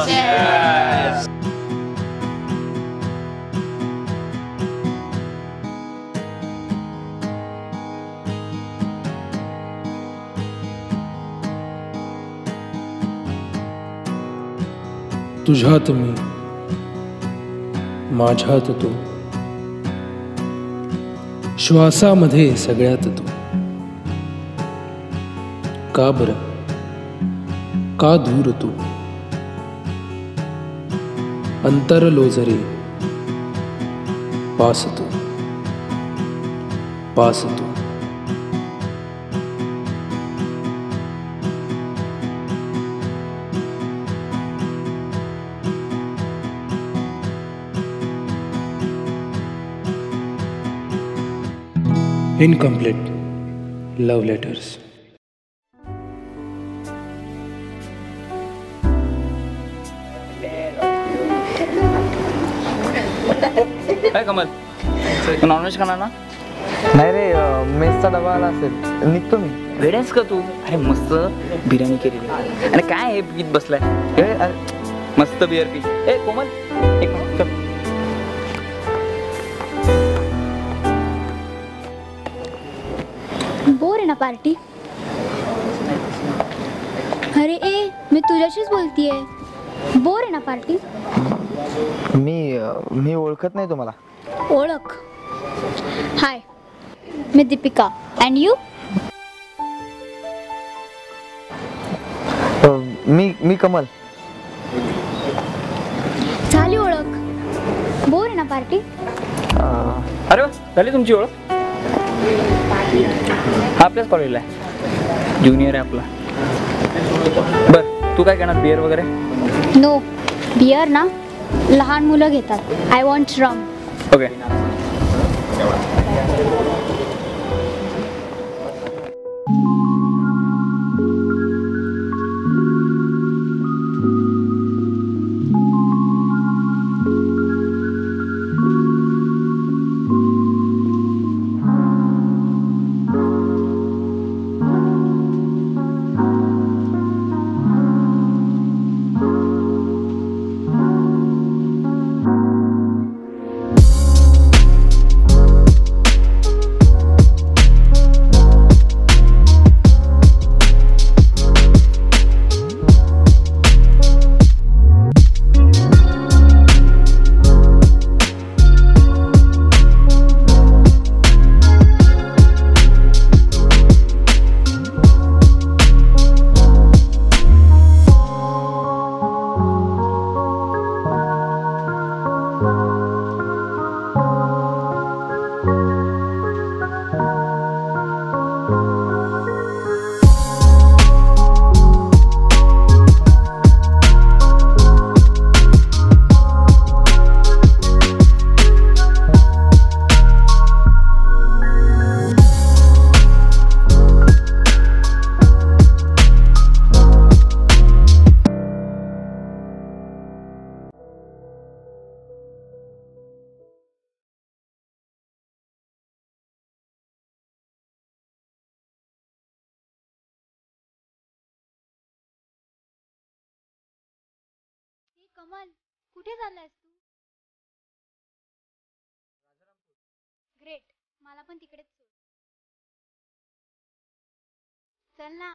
Cheers. तुझ्यात मी, माझ्यात तू, श्वासामध्ये सगळ्यात तू. का बरं, का दूर तू, अंतरलो जरी पास तू, पास तू. Incomplete love letters. काय कमल, नॉनव्हेज खाणार ना? नाही रे, मेसचा डबा आला असेल, निघतो मी. वेड्यास का तू? अरे मस्त बिर्याणी केलेली. आणि काय हे पीत बसलाय? मस्त बिअर पी. ए कोमल, एक मिनिट चल. बोर आहे ना पार्टी? अरे ए, मी तुझ्याशीच बोलतीये. बोर आहे ना पार्टी? मी ओळखत नाही तुम्हाला. ओळख. हाय, मी दीपिका. And you? मी कमल. झाली ओळख. बोर आहे ना पार्टी? अरे वा, झाली तुमची ओळख? हा आपल्याच कॉलेजला आहे, ज्युनियर आहे आपला. बर, तू काय करणार, बिअर वगैरे? नो, बिअर ना लहान मुलं घेतात. I want rum. Okay. Kamal, कुठे चाललायस तू? ग्रेट, मला पण तिकडेच सोड. चल ना.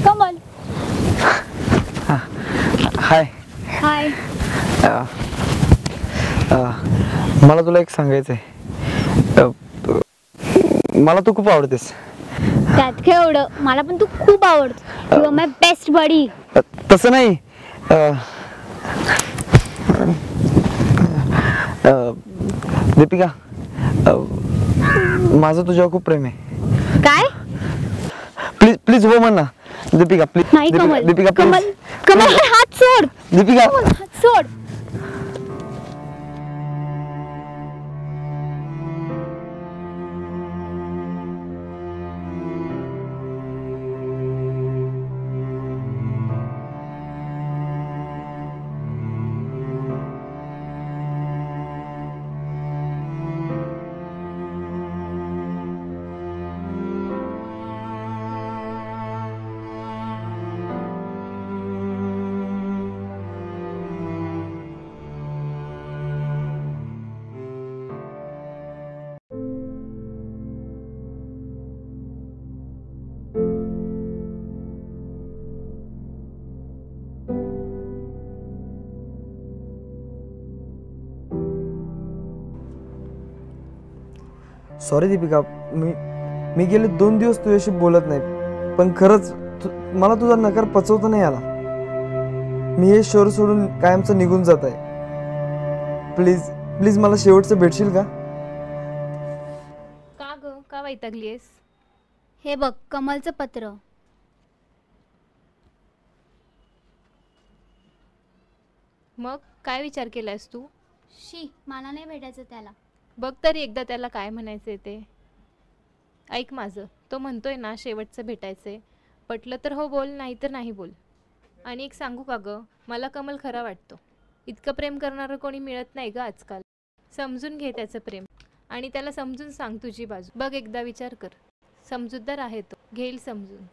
कमल. हाय. हाय. मला तुला एक सांगायचंय. मला तू खूप आवडतेस. त्यात काय एवढं, मला पण तू खूप आवडतो. You R my best buddy. तसं नाही. दीपिका, माझं तुझ्यावर खूप प्रेम आहे. काय? प्लीज प्लीज हो म्हण ना दीपिका, प्लीज. नाही कमल. दीपिका कमल कमल हात सोड. दीपिका कमल हात सोड. सॉरी दीपिका, मी गेले 2 दिवस तुझ्याशी बोलत नाही, पण खरंच मला तुझा नकार पचवता नाही आला. मी हे शहर सोडून कायमचं निघून जात आहे. प्लीज प्लीज मला शेवटचं भेटशील का? का ग, का वैतागलीयस? हे बघ कमलचं पत्र. मग काय विचार केलायस तू? मला नाही भेटायचं त्याला. बघ तरी एकदा त्याला काय म्हणायचंय ते. ऐक माझं, तो म्हणतोय ना शेवटचं भेटायचंय. पटलं तर हो बोल, नाही तर नाही बोल. आणि एक सांगू का ग, मला कमल खरा वाटतो. इतकं प्रेम करणारं कोणी मिळत नाही ग आजकाल. समजून घे त्याचं प्रेम आणि त्याला समजून सांग तुझी बाजू. बघ एकदा विचार कर, समजूतदार आहे तो, घेईल समजून.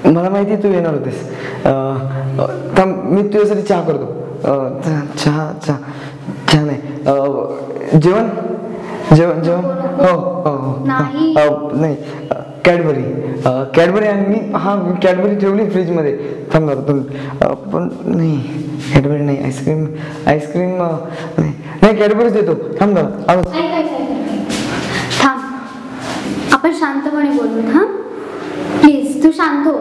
मला माहिती आहे तू येणार होतेस. थांब, मी तुझ्यासाठी चहा करतो. चहा नाही, जेवण जेवण जेवण हो हो हो नाही. नाही, कॅडबरी आणि मी कॅडबरी ठेवली फ्रीजमध्ये. थांब जरा पण नाही, कॅडबरी नाही, आईस्क्रीम नाही, कॅडबरीच देतो. थांब जरा आलो. थांब, आपण शांतपणे बोलू. हां प्लीज, तू शांत हो.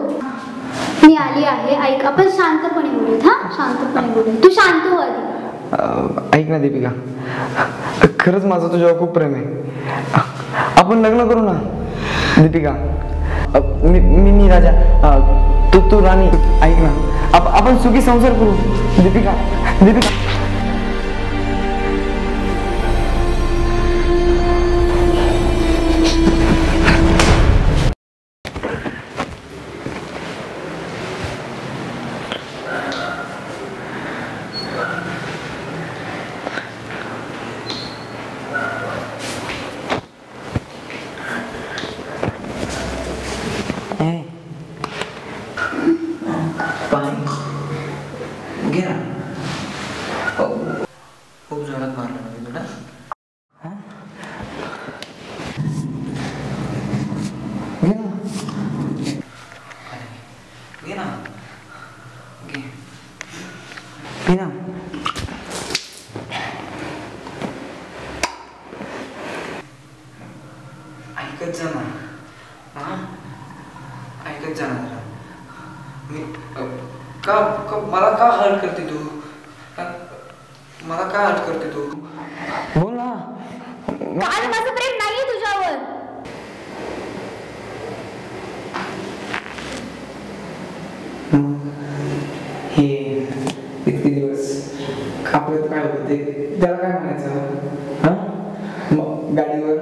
मी आली आहे, ऐक. आपण शांतपणे बोलूत. हां शांतपणे बोलू. तू शांत हो आधी. ऐक ना दीपिका, खरंच माझं तुझ्यावर खूप प्रेम आहे. आपण लग्न करू ना दीपिका. मी राजा, तू राणी. ऐक ना, आपण सुखी संसार करू दीपिका. घे ना. खूप जोरात मारलं मी तुला. घे ना, घे पी ना. ऐकत जा ना. ऐकत जा ना. मी का मला का हर्ट करते तू? मला का हर्ट करते तू? बोल ना. काल माझं प्रेम नाहीये तुझ्यावर. हे इतके दिवस आपल्यात काय होतं ते त्याला काय म्हणायचं? मग गाडीवर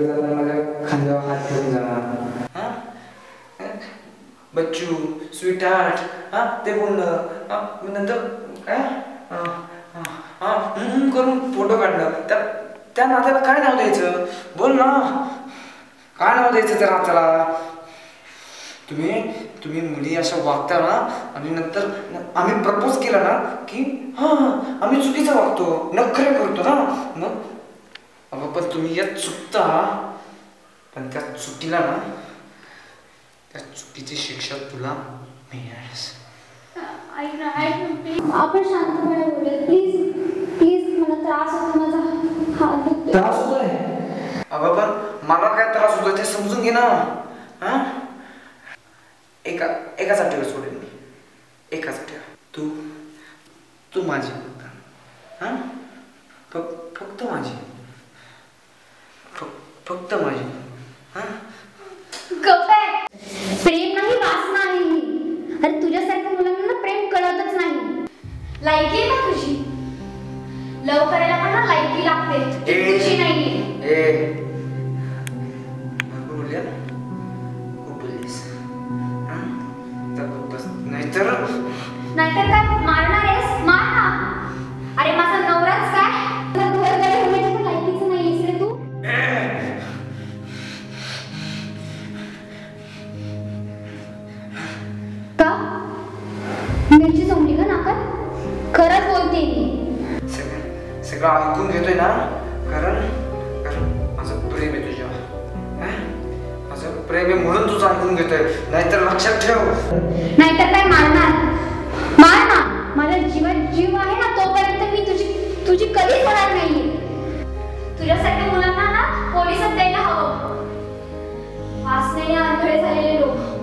जाताना माझ्या खांद्यावर हात ठेवून जाणार. बच्चू, स्वीट हार्ट, ते बोलणं. नंतर करून फोटो काढणं. त्या नात्याला काय नाव द्यायचं? बोल ना, काय नाव द्यायचं त्या नात्याला? तुम्ही मुली अशा वागता ना, आणि नंतर आम्ही प्रपोज केला ना की आम्ही चुकीचं वागतो, नखरे करतो ना. मग अगं पण तुम्ही यात चुकता. पण त्या चुकीला ना, त्या चुकीची शिक्षा तुला मिळेल. आपण शांतपणे बोलूया प्लीज. प्लीज, मला त्रास होतो, माझा हात दुखतोय. त्रास होतोय? अगं पण मला काय त्रास होतोय ते समजून घे ना. एका साठीवर सोडेल मी. एका साठीवर तू माझी फक्त माझी. फक्त माझी. गप्प आहे. प्रेम नाही, वासना आहे ही. अरे तुझ्यासारख्या मुलांना ना प्रेम कळतच नाही. लायकी आहे ना तुझी. लव करायला पण ना लायकी लागते, तुझी नाहीये. बोलूया खूप बोललीस. नाहीतर काय मारणार आहेस? मार ना. अरे माझा नवराच काय, तुला घर गाडी होण्याची पण लायकीच नाहीयेस रे तू. का सगळं ऐकून घेतोय ना, कारण कारण माझं प्रेम आहे तुझ्यावर. माझं प्रेम आहे म्हणून तुझं ऐकून घेतोय, नाहीतर लक्षात ठेव. नाहीतर काय मारणार? मार ना. माझ्या जीवात जीव आहे ना तोपर्यंत मी तुझी कधीच होणार नाहीये. तुझ्यासारख्या मुलांना ना पोलिसात द्यायला हवं. वासनेने आंधळे झालेले लोक.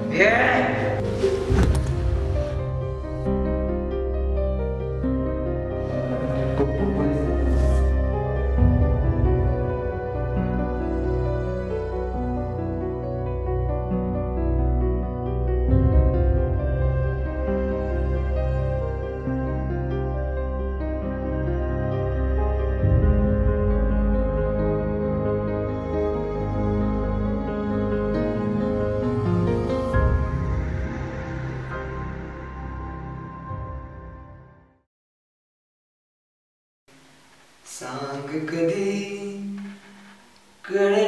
सांग कधी कळे